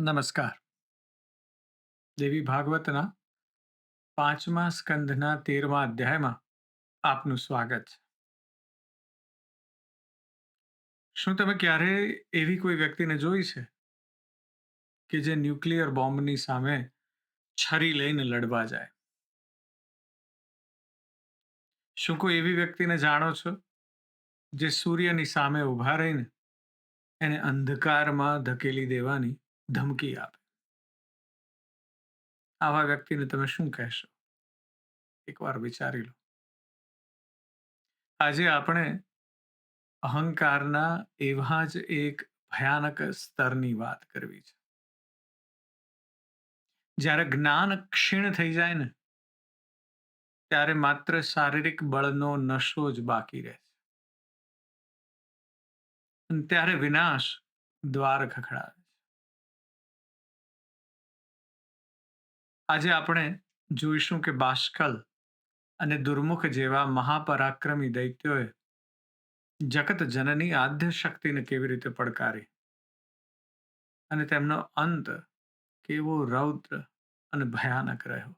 નમસ્કાર. દેવી ભાગવતના 5મા સ્કંધના 13મા અધ્યાયમાં આપનું સ્વાગત છે. શું તમે ક્યારેય એવી કોઈ વ્યક્તિને જોઈ છે કે જે ન્યુક્લિયર બોમ્બની સામે છરી લઈને લડવા જાય? શું કોઈ એવી વ્યક્તિને જાણો છો જે સૂર્યની સામે ઊભા રહીને એને અંધકારમાં ધકેલી દેવાની ધમકી આપે? આવા વ્યક્તિને તમે શું કહેશો? એકવાર વિચારી લો. આજે આપણે અહંકારના એવા જ એક ભયાનક સ્તરની વાત કરવી છે. જ્યારે જ્ઞાન ક્ષીણ થઈ જાય ને, ત્યારે માત્ર શારીરિક બળનો નશો જ બાકી રહે છે. અને ત્યારે વિનાશ દ્વાર ખખડાવે છે. આજે આપણે જોઈશું કે બાષ્કલ અને દુર્મુખ જેવા મહાપરાક્રમી દૈત્યોએ જગત જનની આદ્ય શક્તિને કેવી રીતે પડકારી અને તેમનો અંત કેવો રૌદ્ર અને ભયાનક રહ્યો.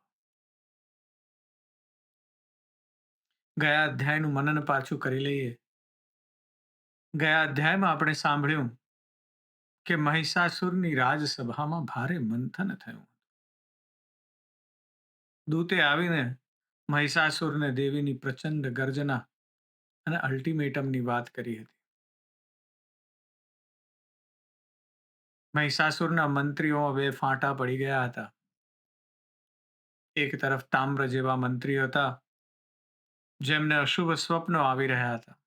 ગયા અધ્યાયનું મનન પાછું કરી લઈએ. ગયા અધ્યાયમાં આપણે સાંભળ્યું કે મહિષાસુરની રાજસભામાં ભારે મંથન થયું. દૂતે આવીને મહિષાસુરને દેવીની પ્રચંડ ગર્જના અને અલ્ટિમેટમની વાત કરી હતી. મહિષાસુરના મંત્રીઓમાં બે ફાંટા પડી ગયા હતા. એક તરફ તામ્ર જેવા મંત્રીઓ હતા જેમને અશુભ સ્વપ્નો આવી રહ્યા હતા.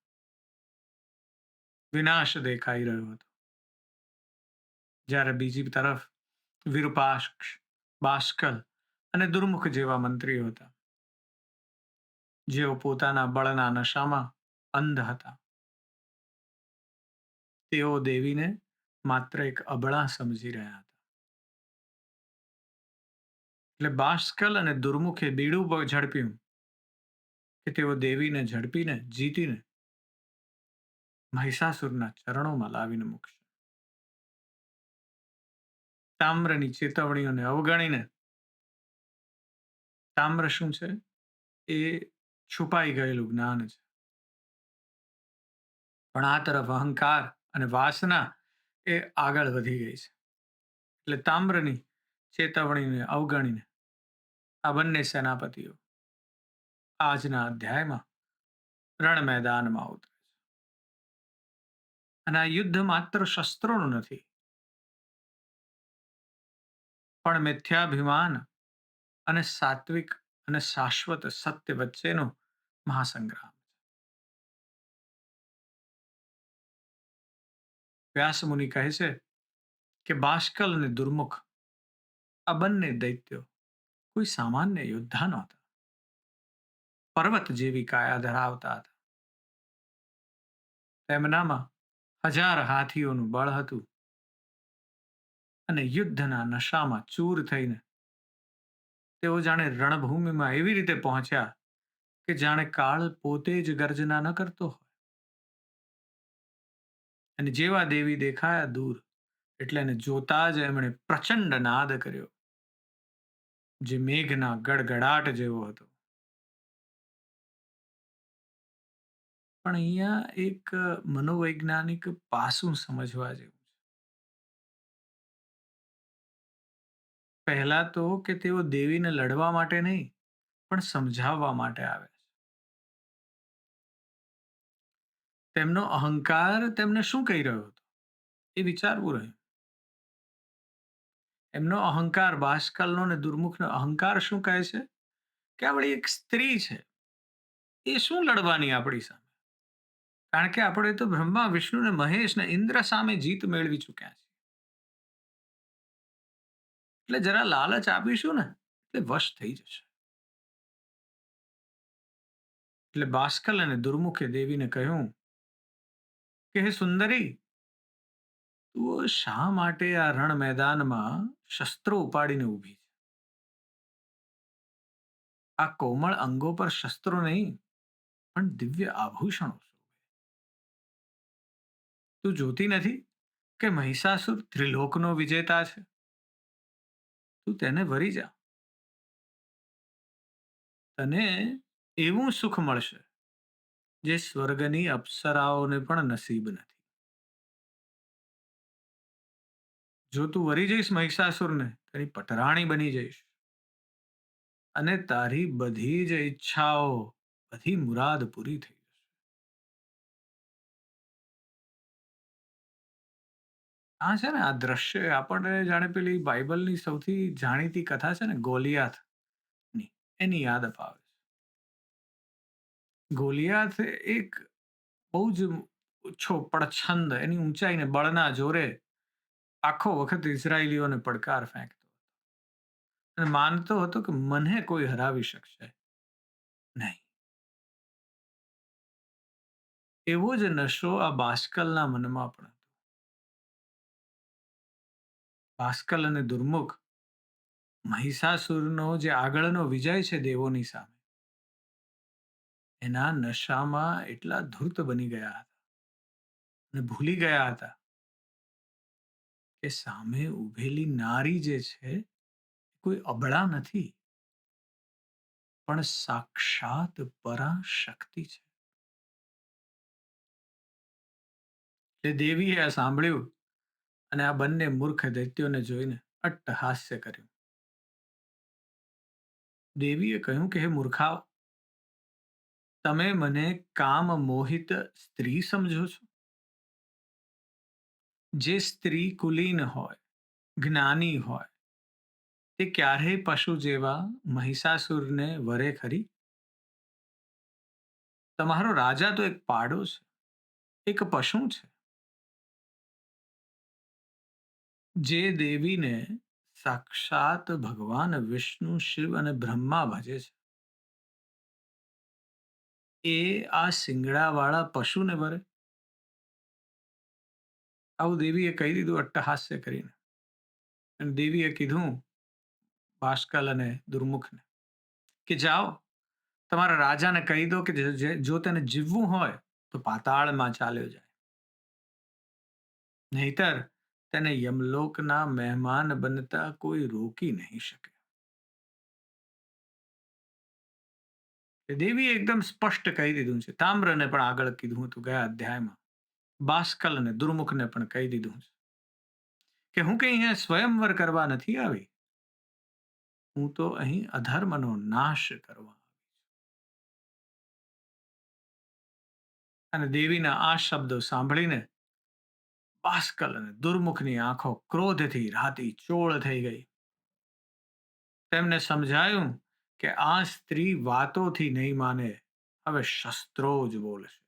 વિનાશ દેખાઈ રહ્યો હતો. જ્યારે બીજી તરફ વિરૂપાક્ષ, બાષ્કલ અને દુર્મુખ જેવા મંત્રીઓ હતા જેઓ પોતાના બળના નશામાં અંધ હતા. તેઓ દેવીને માત્ર એક અબળા સમજી રહ્યા હતા. એટલે બાષ્કલ અને દુર્મુખે બીડું ઝડપ્યું કે તેઓ દેવીને ઝડપીને જીતીને મહિષાસુરના ચરણોમાં લાવીને મૂકશે. તામ્રની ચેતવણીઓને અવગણીને, તામ્ર શું છે? એ છુપાઈ ગયેલું જ્ઞાન છે. પણ આ તરફ અહંકાર અને વાસના એ આગળ વધી ગઈ છે. એટલે તામ્રની ચેતવણીને અવગણીને આ બંને સેનાપતિઓ આજના અધ્યાયમાં રણ મેદાનમાં ઉતરે છે. અને આ યુદ્ધ માત્ર શસ્ત્રોનું નથી, પણ મિથ્યાભિમાન અને સાત્વિક અને શાશ્વત સત્ય વચ્ચેનો મહાસંગ્રામ. વ્યાસમુનિ કહે છે કે બાષ્કલ અને દુર્મુખ આ બંને દૈત્યો કોઈ સામાન્ય યોદ્ધા નહોતા. પર્વત જેવી કાયા ધરાવતા હતા. તેમનામાં 1000 હાથીઓનું બળ હતું અને યુદ્ધના નશામાં ચૂર થઈને તેઓ જાણે રણભૂમિમાં એવી રીતે પહોંચ્યા કે જાણે કાળ પોતે જ ગર્જના ન કરતો હોય. અને જેવા દેવી દેખાયા દૂર, એટલે એને જોતા જ એમણે પ્રચંડ નાદ કર્યો, જે મેઘના ગડગડાટ જેવો હતો. પણ અહીંયા એક મનોવૈજ્ઞાનિક પાસું સમજવા જેવું છે. પહેલા તો કે તેઓ દેવીને લડવા માટે નહીં, પણ સમજાવવા માટે આવે છે. તેમનો અહંકાર તેમને શું કહી રહ્યો હતો એ વિચારવું રહ્યું. એમનો અહંકાર, બાષ્કલનો અને દુર્મુખનો અહંકાર શું કહે છે કે આપણી એક સ્ત્રી છે, એ શું લડવાની આપણી સામે? કારણ કે આપણે તો બ્રહ્મા, વિષ્ણુ ને મહેશ ને ઇન્દ્ર સામે જીત મેળવી ચૂક્યા છીએ. એટલે જરા લાલચ આપીશું ને એટલે વશ થઈ જશે. એટલે બાષ્કલ અને દુર્મુખે દેવીને કહ્યું કે હે સુંદરી, તું શા માટે આ રણ મેદાનમાં શસ્ત્રો ઉપાડીને ઊભી છે? આ કોમળ અંગો પર શસ્ત્રો નહીં, પણ દિવ્ય આભૂષણો છે. તું જોતી નથી કે મહિષાસુર ત્રિલોકનો વિજેતા છે? તું તેને વરી જા. તને એવું સુખ મળશે જે સ્વર્ગની અપ્સરાઓને પણ નસીબ નથી. જો તું વરી જઈશ મહિષાસુરને, તેની પટરાણી બની જઈશ અને તારી બધી જ ઈચ્છાઓ, બધી મુરાદ પૂરી થઈ જશે. આ છે ને, આ દ્રશ્ય આપણને જાણે પેલી બાઇબલની સૌથી જાણીતી કથા છે ને, ગોલિયાથની, એની યાદ અપાવે છે. ગોલિયાથ એક બહુ જ ઓછો પડછંદ, એની ઊંચાઈને બળના જોરે આખો વખત ઇઝરાયેલીઓને પડકાર ફેંકતો અને માનતો હતો કે મને કોઈ હરાવી શકશે નહીં. એવો જ નશો આ બાસ્કલના મનમાં પણ હતો. બાસ્કલ અને દુર્મુખ મહિષાસુરનો જે આગળનો વિજય છે દેવોની સામે, એના નશામાં એટલા ધૂર્ત બની ગયા હતા અને ભૂલી ગયા હતા કે સામે ઉભેલી નારી જે છે કોઈ અબળા નથી, પણ સાક્ષાત પરાશક્તિ છે. એટલે દેવીએ આ સાંભળ્યું અને આ બંને મૂર્ખ દૈત્યોને જોઈને અટ્ટહાસ્ય કર્યું. દેવીએ કહ્યું કે હે મૂર્ખાઓ, તમે મને કામ મોહિત સ્ત્રી સમજો છો? જે સ્ત્રી કુલીન હોય, જ્ઞાની હોય, તે ક્યારેય પશુ જેવા મહિષાસુરને વરે ખરી? તમારો રાજા તો એક પાડો છે, એક પશુ છે. જે દેવીને સાક્ષાત ભગવાન વિષ્ણુ, શિવ અને બ્રહ્મા ભજે છે, એ આ શિંગડાવાળા પશુને વરે? આવું દેવીએ કહી દીધું અટ્ટહાસ્ય કરીને. અને દેવીએ કીધું બાષ્કલ અને દુર્મુખને કે જાઓ, તમારા રાજાને કહી દો કે જો તેને જીવવું હોય તો પાતાળમાં ચાલ્યો જાય, નહીતર તેને યમલોકના મહેમાન બનતા કોઈ રોકી નહીં શકે. દેવીએ એકદમ સ્પષ્ટ કહી દીધું છે. તામ્રને પણ આગળ કીધું હતું ગયા અધ્યાયમાં. બાષ્કલ અને દુર્મુખને પણ કહી દીધું છે કે હું કઈ અહીંયા સ્વયંવર કરવા નથી આવી, હું તો અહીં અધર્મનો નાશ કરવા. અને દેવીના આ શબ્દો સાંભળીને બાષ્કલ અને દુર્મુખની આંખો ક્રોધથી રાતી ચોળ થઈ ગઈ. તેમને સમજાયું કે આ સ્ત્રી વાતોથી નહીં માને, હવે શસ્ત્રો જ બોલશે.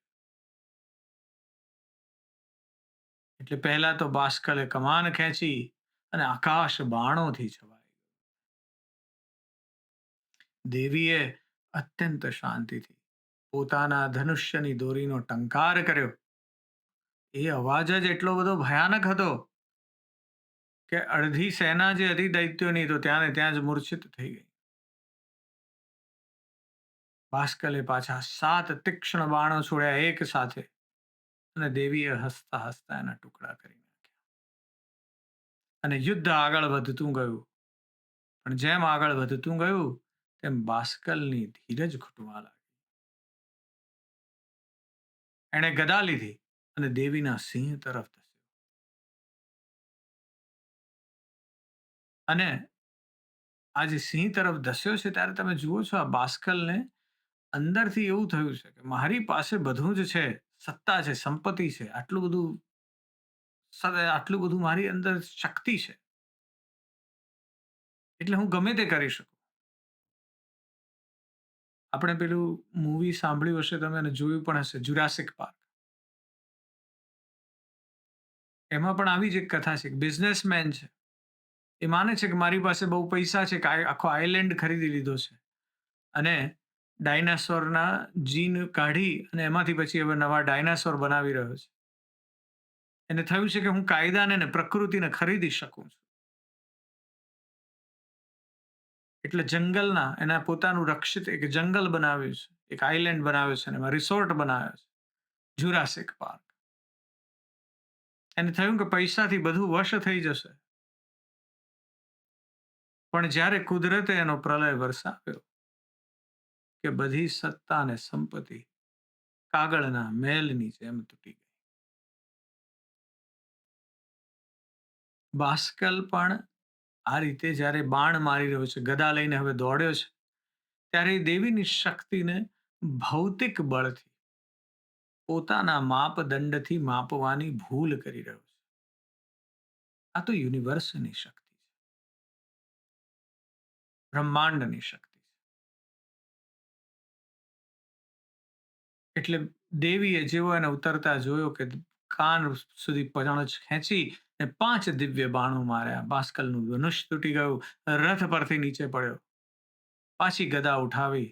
એટલે પહેલા તો બાષ્કલે કમાન ખેંચી અને આકાશ બાણોથી છવાઈ. દેવીએ અત્યંત શાંતિથી પોતાના ધનુષ્યની દોરીનો ટંકાર કર્યો. એ અવાજ જ એટલો બધો ભયાનક હતો કે અડધી સેના જે હતી દૈત્યોની, તો ત્યાં ને ત્યાં જ મૂર્છિત થઈ ગઈ. બાષ્કલે પાછા 7 તીક્ષ્ણ બાણો છોડ્યા એક સાથે અને દેવીએ હસતા હસતા એના ટુકડા કરી નાખ્યા. અને યુદ્ધ આગળ વધતું ગયું. પણ જેમ આગળ વધતું ગયું તેમ બાષ્કલની ધીરજ ખૂટવા લાગી. એણે ગદા લીધી અને દેવીના સિંહ તરફ ધસ્યો. અને આ જે સિંહ તરફ ધસ્યો છે ત્યારે તમે જુઓ છો આ બાષ્કલને અંદરથી એવું થયું છે કે મારી પાસે બધું જ છે, સત્તા છે, સંપત્તિ છે, આટલું બધું મારી અંદર શક્તિ છે, એટલે હું ગમે તે કરી શકું. આપણે પેલું મૂવી સાંભળ્યું હશે તમે અને જોયું પણ હશે, જુરાસિક પાર્ક. એમાં પણ આવી જ એક કથા છે. બિઝનેસમેન છે, એ માને છે કે મારી પાસે બહુ પૈસા છે, કે આખો આઇલેન્ડ ખરીદી લીધો છે અને ડાયનાસોરના જીન કાઢી અને એમાંથી પછી હવે નવા ડાયનાસોર બનાવી રહ્યો છે. એને થયું છે કે હું કાયદાને ને પ્રકૃતિને ખરીદી શકું છું. એટલે જંગલના એના પોતાનું રક્ષિત એક જંગલ બનાવ્યું છે, એક આઇલેન્ડ બનાવ્યો છે અને એમાં રિસોર્ટ બનાવ્યો છે, જુરાસિક પાર્ક. એને થયું કે પૈસાથી બધું વશ થઈ જશે. પણ જ્યારે કુદરતે એનો પ્રલય વરસાવ્યો કે બધી સત્તા અને સંપત્તિ કાગળના મેલની જેમ તૂટી ગઈ. બાસ્કલ પણ આ રીતે જ્યારે બાણ મારી રહ્યો છે, ગદા લઈને હવે દોડ્યો છે, ત્યારે એ દેવીની શક્તિને ભૌતિક બળથી, પોતાના માપદંડથી માપવાની ભૂલ કરી રહ્યો છે. આ તો યુનિવર્સની શક્તિ છે, બ્રહ્માંડની શક્તિ છે. એટલે દેવીએ જેવો એને ઉતરતા જોયો કે કાન સુધી પજણજ ખેંચી ને 5 દિવ્ય બાણો માર્યા. બાસ્કલનું ધનુષ તૂટી ગયું, રથ પરથી નીચે પડ્યો. પાછી ગદા ઉઠાવી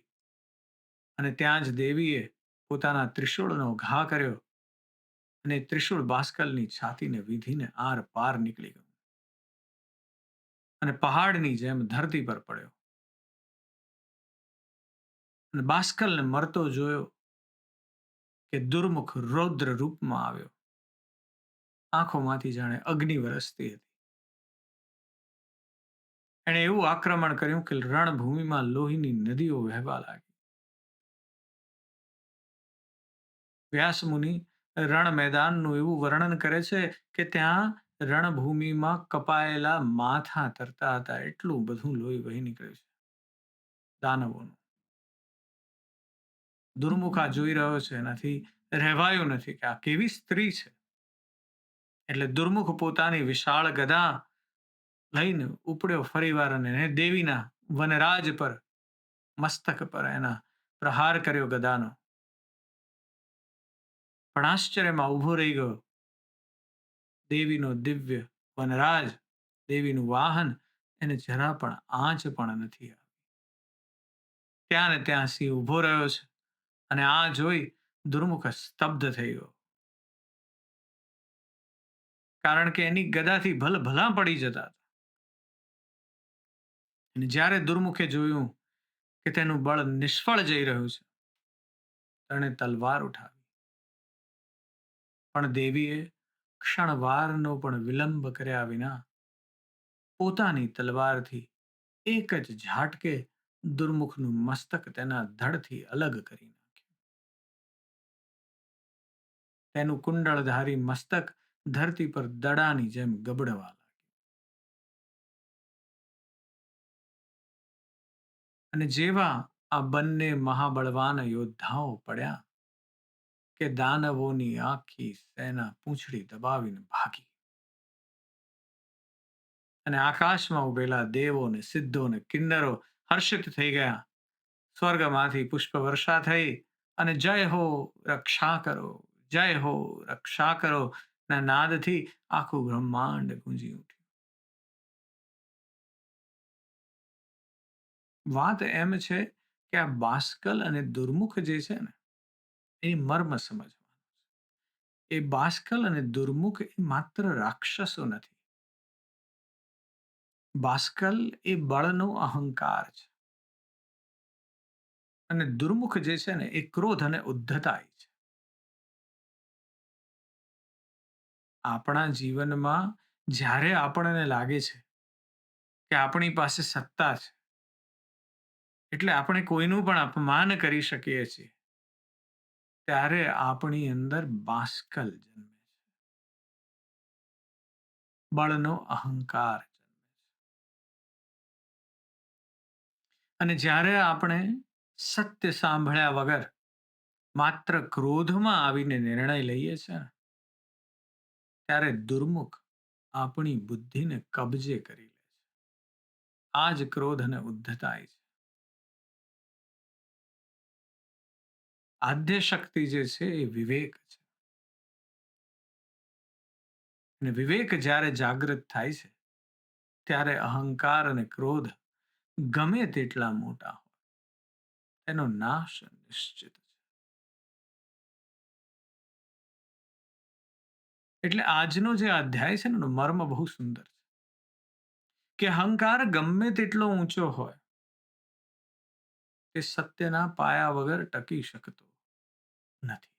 અને ત્યાં જ દેવીએ પોતાના ત્રિશૂળનો ઘા કર્યો અને ત્રિશૂળ બાસ્કલની છાતીને વીંધીને આર પાર નીકળી ગયું અને પહાડની જેમ ધરતી પર પડ્યો. અને બાસ્કલને મરતો જોયો કે દુર્મુખ રૌદ્ર રૂપમાં આવ્યો. આંખોમાંથી જાણે અગ્નિ વરસતી હતી. એણે એવું આક્રમણ કર્યું કે રણભૂમિમાં લોહીની નદીઓ વહેવા લાગી. વ્યાસ મુનિ રણ મેદાનનું એવું વર્ણન કરે છે કે ત્યાં રણભૂમિમાં કપાયેલા માથા તરતા હતા, એટલું બધું લોહી વહી નીકળ્યું છે દાનવોનું. દુર્મુખ આ જોઈ રહ્યો છે, એનાથી રહેવાયું નથી કે આ કેવી સ્ત્રી છે. એટલે દુર્મુખ પોતાની વિશાળ ગદા લઈને ઉપડ્યો ફરીવાર અને દેવીના વનરાજ પર, મસ્તક પર એના પ્રહાર કર્યો ગદાનો. પણ આશ્ચર્યમાં ઊભો રહી ગયો. દેવીનો દિવ્ય વનરાજ, દેવીનું વાહન એને જરા પણ આંચ પણ નથી આવી. ત્યાં ને ત્યાં સિંહ ઊભો રહ્યો છે અને આ જોઈ દુર્મુખ સ્તબ્ધ થઈ ગયો. કારણ કે એની ગદાથી ભલા પડી જતા હતા. અને જ્યારે દુર્મુખે જોયું કે તેનું બળ નિષ્ફળ જઈ રહ્યું છે, તેણે તલવાર ઉઠાવી. પણ દેવીએ ક્ષણવારનો પણ વિલંબ કર્યા વિના પોતાની તલવારથી એક જ ઝાટકે દુર્મુખનું મસ્તક તેના ધડથી અલગ કરી નાખ્યું. તેનું કુંડળધારી મસ્તક ધરતી પર દડાની જેમ ગબડવા લાગ્યું. અને જેવા આ બંને મહાબળવાન યોદ્ધાઓ પડ્યા કે દાનવોની આખી સેના પૂંછડી દબાવીને ભાગી. અને આકાશમાં ઉભેલા દેવો ને સિદ્ધો ને કિન્નરો હર્ષિત થઈ ગયા. સ્વર્ગમાંથી પુષ્પ વર્ષા થઈ અને જય હો રક્ષા કરો, જય હો રક્ષા કરો ના નાદથી આખું બ્રહ્માંડ ગુંજી ઉઠ્યું. વાત એમ છે કે આ બાસ્કલ અને દુર્મુખ જે છે ને, એ મર્મ સમજવાનું. એ બાસ્કલ અને દુર્મુખ એ માત્ર રાક્ષસો નથી. બાસ્કલ એ બળનો અહંકાર છે અને દુર્મુખ જે છે ને, એ ક્રોધ અને ઉદ્ધતાઈ છે. આપણા જીવનમાં જ્યારે આપણને લાગે છે કે આપણી પાસે સત્તા છે, એટલે આપણે કોઈનું પણ અપમાન કરી શકીએ છીએ, ત્યારે આપણી અંદર બાસ્કલ જન્મે છે, બળનો અહંકાર જન્મે છે. અને જ્યારે આપણે સત્ય સાંભળ્યા વગર માત્ર ક્રોધમાં આવીને નિર્ણય લઈએ છીએ, ત્યારે દુર્મુખ આપણી બુદ્ધિને કબજે કરી લે છે. આ જ ક્રોધ અને ઉદ્ધતાઈ છે. આદ્ય શક્તિ જે છે એ વિવેક છે. અને વિવેક જ્યારે જાગૃત થાય છે, ત્યારે અહંકાર અને ક્રોધ ગમે તેટલા મોટા હોય, એનો નાશ નિશ્ચિત છે. એટલે આજનો જે અધ્યાય છે ને, એનો મર્મ બહુ સુંદર છે. કે અહંકાર ગમે તેટલો ઊંચો હોય, તે સત્યના પાયા વગર ટકી શકતો નથી.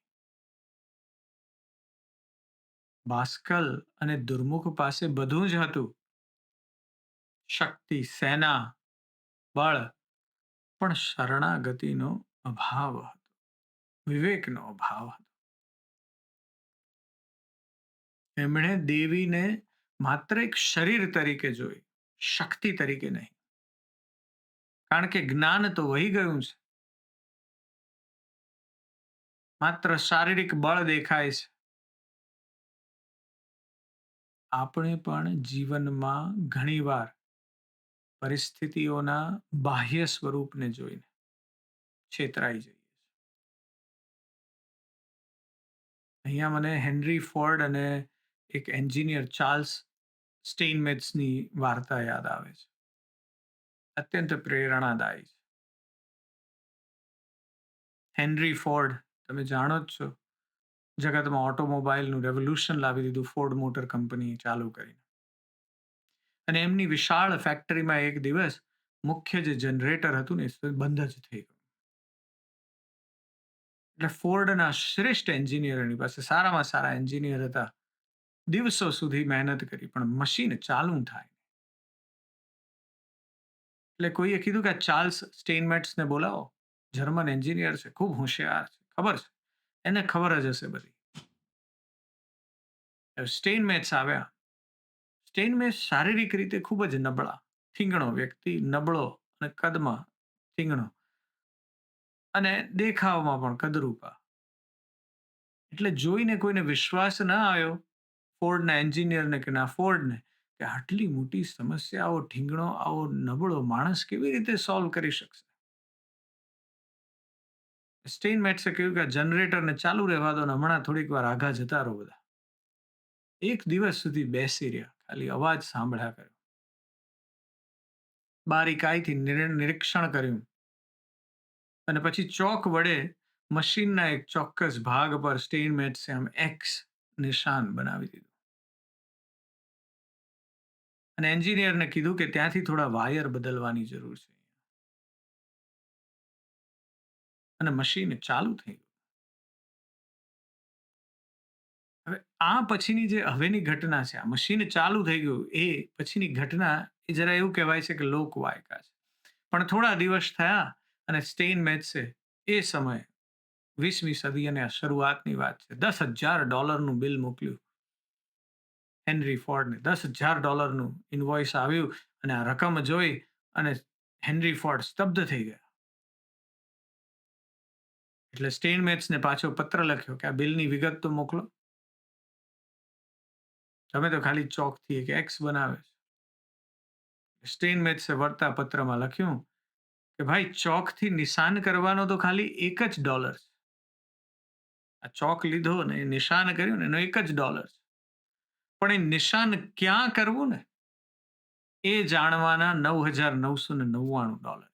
બાસ્કલ અને દુર્મુખ પાસે બધું જ હતું, શક્તિ, સેના, બળ, પણ શરણાગતિનો અભાવ હતો, વિવેકનો અભાવ હતો. એમણે દેવીને માત્ર એક શરીર તરીકે જોઈ, શક્તિ તરીકે નહીં. કારણ કે જ્ઞાન તો વહી ગયું છે. માત્ર શારીરિક બળ દેખાય છે. આપણે પણ જીવનમાં ઘણીવાર પરિસ્થિતિઓના બાહ્ય સ્વરૂપને જોઈને છેતરાઈ જઈએ. અહીંયા મને હેનરી ફોર્ડ અને એક એન્જિનિયર ચાર્લ્સ સ્ટેઇનમેટ્સની વાર્તા યાદ આવે છે. અત્યંત પ્રેરણાદાયી છે. હેનરી ફોર્ડ, તમે જાણો જ છો, જગતમાં ઓટોમોબાઈલનું રેવોલ્યુશન લાવી દીધું ફોર્ડ મોટર કંપની ચાલુ કરીને. અને એમની વિશાળ ફેક્ટરીમાં એક દિવસ મુખ્ય જે જનરેટર હતું ને એ બંધ જ થઈ ગયું. એટલે ફોર્ડના શ્રેષ્ઠ એન્જિનિયર, એની પાસે સારામાં સારા એન્જિનિયર હતા, દિવસો સુધી મહેનત કરી પણ મશીન ચાલુ થાય. એટલે કોઈએ કીધું કે ચાર્લ્સ સ્ટેઇનમેટ્સને બોલાવો, જર્મન એન્જિનિયર છે, ખૂબ હોશિયાર છે, ખબર છે, એને ખબર જ હશે બધી. સ્ટેઇનમેટ્સ આવ્યા. સ્ટેઇનમેટ્સ શારીરિક રીતે ખૂબ જ નબળા, થીંગણો વ્યક્તિ, નબળો અને કદમાં થીંગણો, અને દેખાવમાં પણ કદરૂપા. એટલે જોઈને કોઈને વિશ્વાસ ના આવ્યો ફોર્ડના એન્જિનિયરને કે ના ફોર્ડને, કે આટલી મોટી સમસ્યા આવો ઠીંગણો, આવો નબળો માણસ કેવી રીતે સોલ્વ કરી શકશે. સ્ટેઇનમેટ્સે કહ્યું કે જનરેટરને ચાલુ રહેવા દો ને હમણાં થોડીક વાર આઘા જતા રહો બધા. એક દિવસ સુધી બેસી રહ્યા, ખાલી અવાજ સાંભળ્યા કર્યો, બારીકાઈથી નિરીક્ષણ કર્યું, અને પછી ચોક વડે મશીનના એક ચોક્કસ ભાગ પર સ્ટેઇનમેટ્સે આમ એક્સ નિશાન બનાવી દીધું. અને એન્જિનિયરને કીધું કે ત્યાંથી થોડા વાયર બદલવાની જરૂર છે. અને મશીન ચાલુ થઈ ગયું. હવે આ પછીની જે હવેની ઘટના છે, આ મશીન ચાલુ થઈ ગયું એ પછીની ઘટના, એ જરા એવું કહેવાય છે કે લોકવાયકા છે. પણ થોડા દિવસ થયા અને સ્ટેઇનમેટ્સે એ સમયે 20મી સદી અને આ શરૂઆતની વાત છે, $10,000નું બિલ મોકલ્યું હેનરી ફોર્ડને. $10,000નું ઇનવોઇસ આવ્યું અને આ રકમ જોઈ અને હેનરી ફોર્ડ સ્તબ્ધ થઈ ગયા. એટલે સ્ટેઇનમેટ્સને પાછો પત્ર લખ્યો કે આ બિલની વિગત તો મોકલો. તમે તો ખાલી ચોકથી એક એક્સ બનાવે છે. સ્ટેઇનમેટ્સે વળતા પત્રમાં લખ્યું કે ભાઈ, ચોકથી નિશાન કરવાનો તો ખાલી $1 છે. આ ચોક લીધો ને એ નિશાન કર્યું ને એનો $1 છે. પણ એ નિશાન ક્યાં કરવું ને એ જાણવાના $9,999 છે.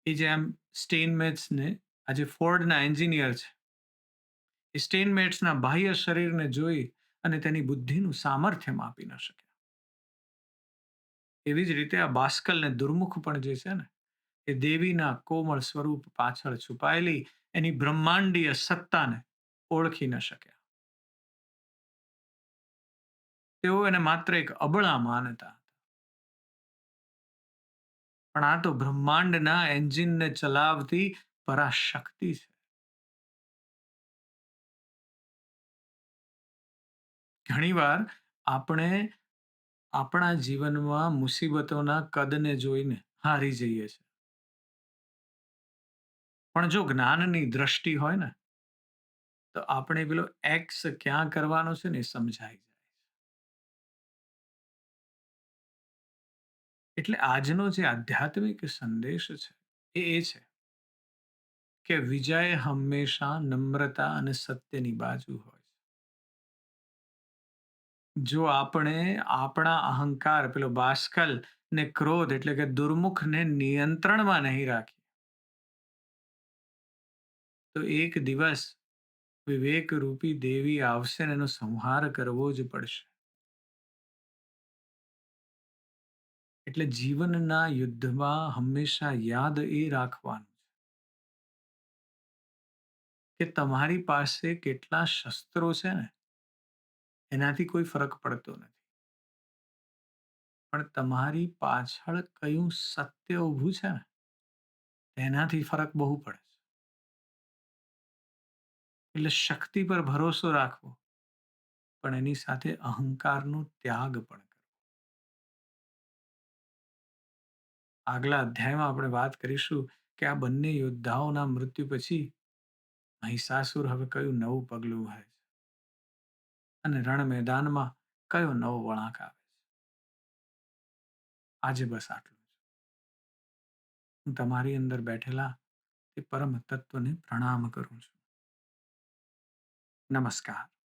એ જે આમ સ્ટેઇનમેટ્સને, આજે ફોર્ડના એન્જિનિયર છે, એ સ્ટેઇનમેટ્સના બાહ્ય શરીરને જોઈ અને તેની બુદ્ધિનું સામર્થ્ય માપી ન શક્યા. એવી જ રીતે આ બાસ્કલને દુર્મુખ પણ જે છે ને, એ દેવીના કોમળ સ્વરૂપ પાછળ છુપાયેલી એની બ્રહ્માંડીય સત્તાને ઓળખી ન શક્યા. તેઓ એને માત્ર એક અબળા માનતા. પણ આ તો બ્રહ્માંડના એન્જિનને ચલાવતી પરાશક્તિ છે. ઘણીવાર આપણે આપણા જીવનમાં મુસીબતોના કદને જોઈને હારી જઈએ છીએ. પણ જો જ્ઞાનની દ્રષ્ટિ હોય ને, તો આપણે પેલો એક્સ ક્યાં કરવાનો છે ને એ સમજાઈ જાય. એટલે આજનો જે આધ્યાત્મિક સંદેશ છે એ છે કે વિજય હંમેશા નમ્રતા અને સત્યની બાજુ હોય. જો આપણે આપણા અહંકાર, પેલો બાસ્કલ ને ક્રોધ એટલે કે દુર્મુખને નિયંત્રણમાં નહીં રાખીએ, તો એક દિવસ વિવેક રૂપી દેવી આવશે ને એનો સંહાર કરવો જ પડશે. એટલે જીવનના યુદ્ધમાં હંમેશા યાદ એ રાખવાનું કે તમારી પાસે કેટલા શસ્ત્રો છે ને એનાથી કોઈ ફરક પડતો નથી. પણ તમારી પાછળ કયું સત્ય ઊભું છે ને, એનાથી ફરક બહુ પડે છે. એટલે શક્તિ પર ભરોસો રાખવો, પણ એની સાથે અહંકારનો ત્યાગ પણ કરવો. આગલા અધ્યાયમાં આપણે વાત કરીશું કે આ બંને યોદ્ધાઓના મૃત્યુ પછી મહિષાસુર હવે કયું નવું પગલું ભરે છે અને રણ મેદાનમાં કયો નવો વળાંક આવે છે. આજે બસ આટલું જ. હું તમારી અંદર બેઠેલા તે પરમ તત્વને પ્રણામ કરું છું. નમસ્કાર.